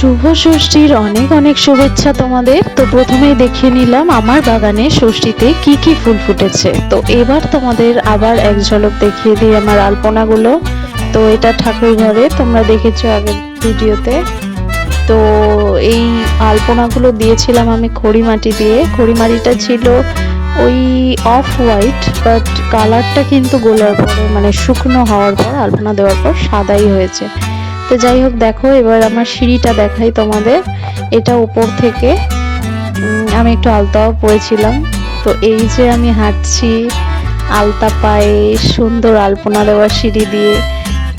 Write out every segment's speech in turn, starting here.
শুভ ষষ্ঠীর অনেক অনেক শুভেচ্ছা তোমাদের। তো প্রথমেই দেখিয়ে নিলাম আমার বাগানে ষষ্ঠীতে কি কি ফুল ফুটেছে। তো এবার তোমাদের আবার এক ঝলক দেখিয়ে দিই আমার আলপনাগুলো। তো এটা ঠাকুর ঘরে, তোমরা দেখেছো আগের ভিডিওতে। তো এই আলপনাগুলো দিয়েছিলাম আমি খড়ি মাটি দিয়ে। খড়ি মাটিটা ছিল ওই অফ হোয়াইট, বাট কালারটা কিন্তু গোলার পরে মানে শুকনো হওয়ার পর আলপনা দেওয়ার পর সাদাই হয়েছে। তো যাই হোক, দেখো এবার আমার সিঁড়িটা দেখাই তোমাদের। এটা উপর থেকে আমি একটু আলতাও পরেছিলাম। তো এই যে আমি হাঁটছি আলতা পায়ে সুন্দর আলপনা দেওয়া সিঁড়ি দিয়ে।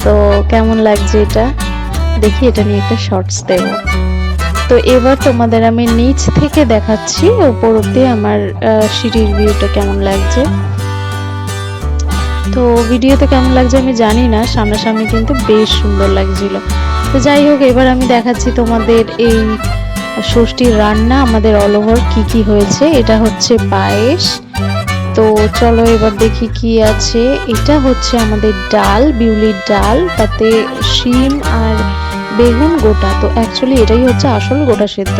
তো কেমন লাগছে এটা, দেখি এটা নিয়ে একটা শর্টস দেব। তো এবার তোমাদের আমি নিচ থেকে দেখাচ্ছি উপর অব্দি আমার সিঁড়ির ভিউটা কেমন লাগছে। তো ভিডিওতে কেমন লাগছে আমি জানি না, সামনাসামনি কিন্তু বেশ সুন্দর লাগছিল। তো যাই হোক, এবার আমি দেখাচ্ছি তোমাদের এই ষষ্ঠীর রান্না আমাদের অল ওভার কি কি হয়েছে। এটা হচ্ছে পায়েস। তো চলো এবার দেখি কি আছে। এটা হচ্ছে আমাদের ডাল, বিউলির ডাল, তাতে শিম আর বেগুন গোটা। তো অ্যাকচুয়ালি এটাই হচ্ছে আসল গোটা সেদ্ধ।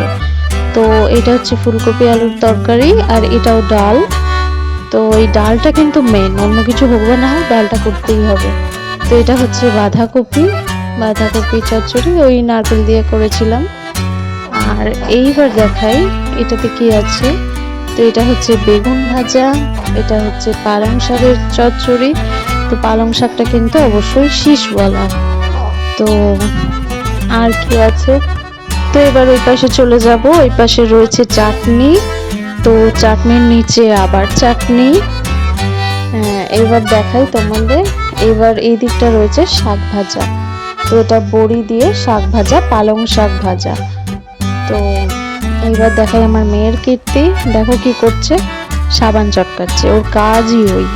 তো এটা হচ্ছে ফুলকপি আলুর তরকারি, আর এটাও ডাল। তো এই ডালটা কিন্তু মেন, অন্য কিছু হোক বা না হোক ডালটা করতেই হবে। তো এটা হচ্ছে বাঁধাকপি চচ্চড়ি, ওই নারকেল দিয়ে করেছিলাম। আর এইবার দেখাই এটাতে কি আছে। তো এটা হচ্ছে বেগুন ভাজা, এটা হচ্ছে পালং শাকের চচ্চড়ি। তো পালং শাকটা কিন্তু অবশ্যই শীষওয়ালা। তো আর কি আছে। তো এবার ওই পাশে চলে যাব, ওই পাশে রয়েছে চাটনি। তো চাটনির নিচে আবার চাটনি। এবার দেখাই তোমাদের। এবার এই দিকটা রয়েছে শাক ভাজা। তো এটা বড়ি দিয়ে শাক ভাজা, পালং শাক ভাজা। তো এইবার দেখাই আমার মেয়ের কীর্তি, দেখো কি করছে, সাবান চটকাচ্ছে, ওর কাজই ওই।